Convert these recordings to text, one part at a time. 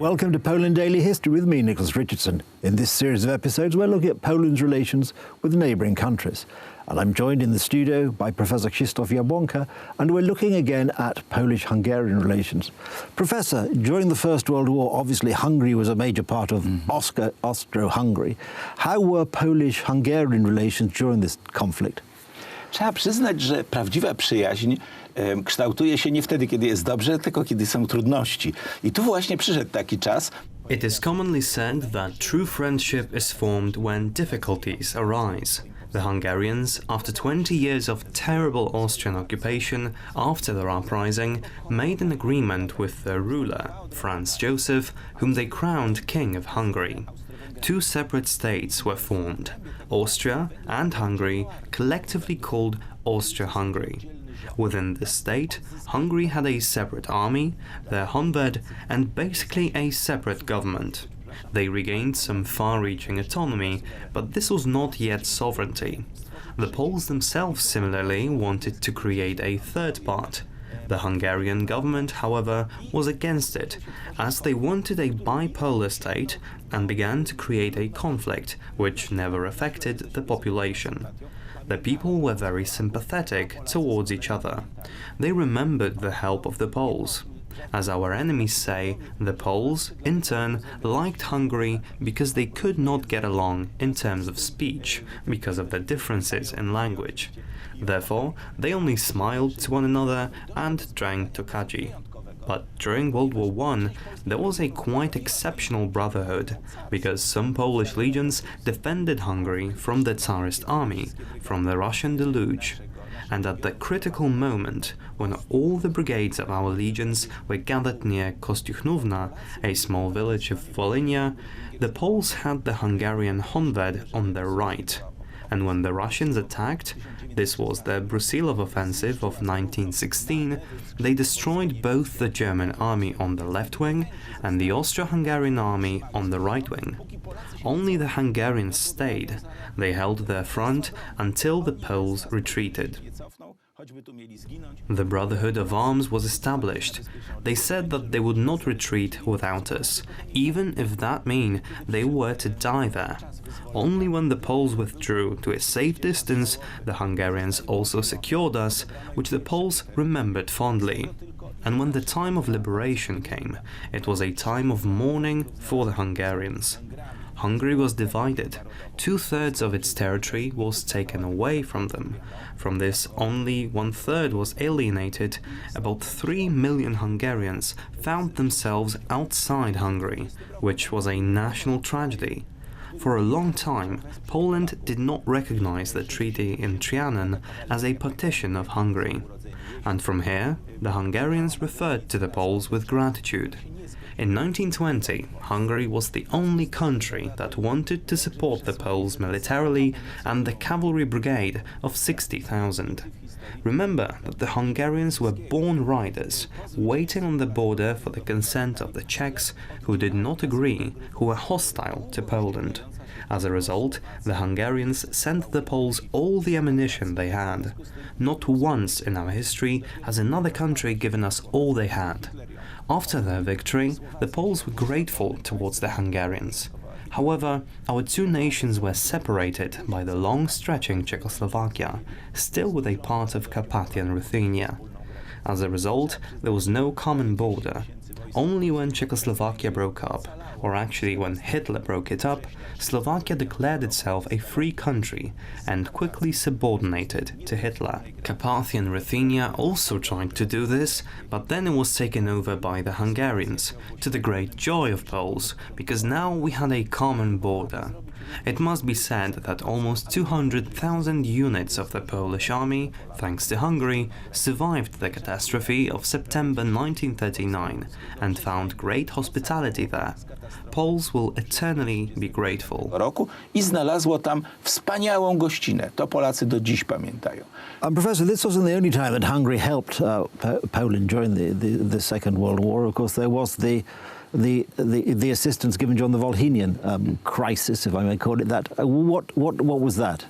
Welcome to Poland Daily History with me, Nicholas Richardson. In this series of episodes, we're looking at Poland's relations with neighbouring countries. And I'm joined in the studio by Professor Krzysztof Jabłonka, and we're looking again at Polish-Hungarian relations. Professor, during the First World War, obviously Hungary was a major part of Austro-Hungary. How were Polish-Hungarian relations during this conflict? Trzeba przyznać, że prawdziwa przyjaźń kształtuje się nie wtedy, kiedy jest dobrze, tylko kiedy są trudności. I tu właśnie przyszedł taki czas. It is commonly said that true friendship is formed when difficulties arise. The Hungarians, after 20 years of terrible Austrian occupation after their uprising, made an agreement with their ruler, Franz Joseph, whom they crowned King of Hungary. Two separate states were formed, Austria and Hungary, collectively called Austria-Hungary. Within this state, Hungary had a separate army, their Honved, and basically a separate government. They regained some far-reaching autonomy, but this was not yet sovereignty. The Poles themselves similarly wanted to create a third part. The Hungarian government, however, was against it, as they wanted a bipolar state and began to create a conflict which never affected the population. The people were very sympathetic towards each other. They remembered the help of the Poles. As our enemies say, the Poles, in turn, liked Hungary because they could not get along in terms of speech, because of the differences in language. Therefore, they only smiled to one another and drank tokaji. But during World War I, there was a quite exceptional brotherhood, because some Polish legions defended Hungary from the Tsarist army, from the Russian deluge. And at the critical moment, when all the brigades of our legions were gathered near Kostiuchnówna, a small village of Volhynia, the Poles had the Hungarian Honved on their right. And when the Russians attacked, this was the Brusilov offensive of 1916, they destroyed both the German army on the left wing and the Austro-Hungarian army on the right wing. Only the Hungarians stayed. They held their front until the Poles retreated. The Brotherhood of Arms was established. They said that they would not retreat without us, even if that meant they were to die there. Only when the Poles withdrew to a safe distance, the Hungarians also secured us, which the Poles remembered fondly. And when the time of liberation came, it was a time of mourning for the Hungarians. Hungary was divided. 2/3 of its territory was taken away from them. From this, only 1/3 was alienated. About 3 million Hungarians found themselves outside Hungary, which was a national tragedy. For a long time, Poland did not recognize the treaty in Trianon as a partition of Hungary. And from here, the Hungarians referred to the Poles with gratitude. In 1920, Hungary was the only country that wanted to support the Poles militarily and the cavalry brigade of 60,000. Remember that the Hungarians were born riders, waiting on the border for the consent of the Czechs, who did not agree, who were hostile to Poland. As a result, the Hungarians sent the Poles all the ammunition they had. Not once in our history has another country given us all they had. After their victory, the Poles were grateful towards the Hungarians. However, our two nations were separated by the long-stretching Czechoslovakia, still with a part of Carpathian Ruthenia. As a result, there was no common border. Only when Czechoslovakia broke up, or actually when Hitler broke it up, Slovakia declared itself a free country and quickly subordinated to Hitler. Carpathian Ruthenia also tried to do this, but then it was taken over by the Hungarians, to the great joy of Poles, because now we had a common border. It must be said that almost 200,000 units of the Polish army, thanks to Hungary, survived the catastrophe of September 1939 and found great hospitality there. Poles will eternally be grateful. Roku i znalazło tam wspaniałą gościnę. To Polacy do dziś pamiętają. Professor, this wasn't the only time that Hungary helped Poland during the Second World War. Of course, there was the the assistance given during the Volhynian crisis, if I may call it that. What was that?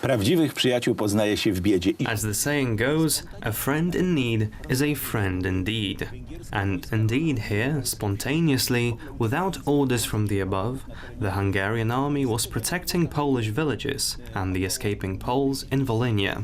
Prawdziwych przyjaciół poznaje się w biedzie. As the saying goes, a friend in need is a friend indeed. And indeed here, spontaneously, without orders from the above, the Hungarian army was protecting Polish villages and the escaping Poles in Volhynia.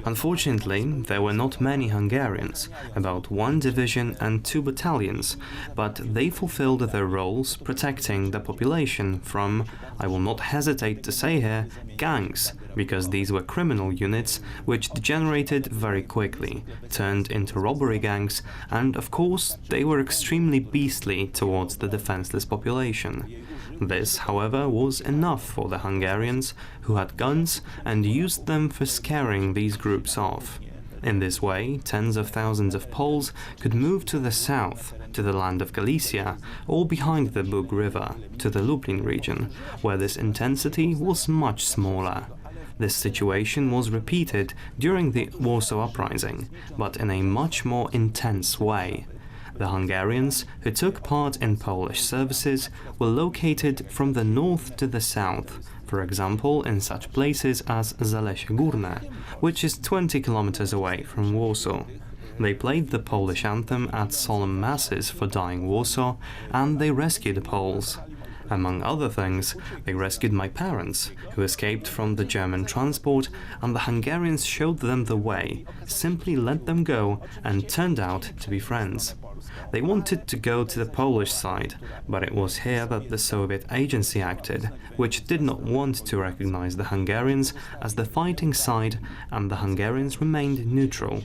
Unfortunately, there were not many Hungarians, about 1 division and 2 battalions, but they fulfilled their roles protecting the population from, I will not hesitate to say here, gangs, because these were criminal units which degenerated very quickly, turned into robbery gangs, and of course they were extremely beastly towards the defenseless population. This, however, was enough for the Hungarians, who had guns and used them for scaring these groups off. In this way, tens of thousands of Poles could move to the south, to the land of Galicia, or behind the Bug River, to the Lublin region, where this intensity was much smaller. This situation was repeated during the Warsaw Uprising, but in a much more intense way. The Hungarians who took part in Polish services were located from the north to the south, for example in such places as Zalesie Górne, which is 20 kilometers away from Warsaw. They played the Polish anthem at solemn masses for dying Warsaw, and they rescued Poles. Among other things, they rescued my parents, who escaped from the German transport, and the Hungarians showed them the way, simply let them go, and turned out to be friends. They wanted to go to the Polish side, but it was here that the Soviet agency acted, which did not want to recognize the Hungarians as the fighting side, and the Hungarians remained neutral.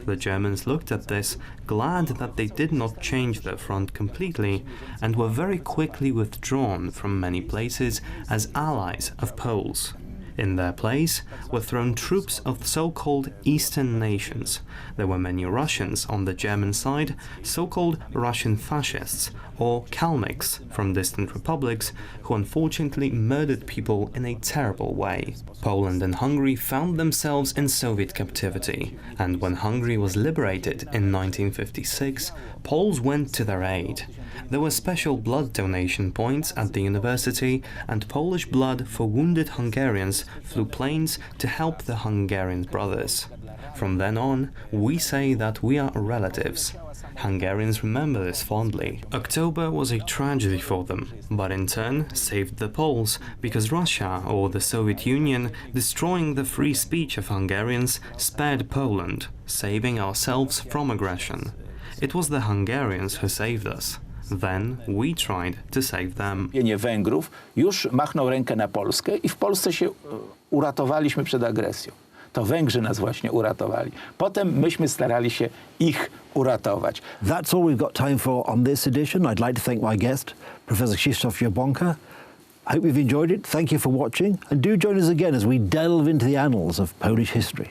The Germans looked at this, glad that they did not change their front completely, and were very quickly withdrawn from many places as allies of Poles. In their place were thrown troops of so-called Eastern nations. There were many Russians on the German side, so-called Russian fascists, or Kalmyks from distant republics, who unfortunately murdered people in a terrible way. Poland and Hungary found themselves in Soviet captivity, and when Hungary was liberated in 1956, Poles went to their aid. There were special blood donation points at the university, and Polish blood for wounded Hungarians flew planes to help the Hungarian brothers. From then on, we say that we are relatives. Hungarians remember this fondly. October was a tragedy for them, but in turn saved the Poles, because Russia, or the Soviet Union, destroying the free speech of Hungarians, spared Poland, saving ourselves from aggression. It was the Hungarians who saved us. Then we tried to save them. Węgrów już machnął rękę na Polskę i w Polsce się uratowaliśmy przed agresją. To Węgrzy nas właśnie uratowali. Potem myśmy starali się ich uratować. That's all we've got time for on this edition. I'd like to thank my guest, Professor Krzysztof Jabłonka. I hope you've enjoyed it. Thank you for watching, and do join us again as we delve into the annals of Polish history.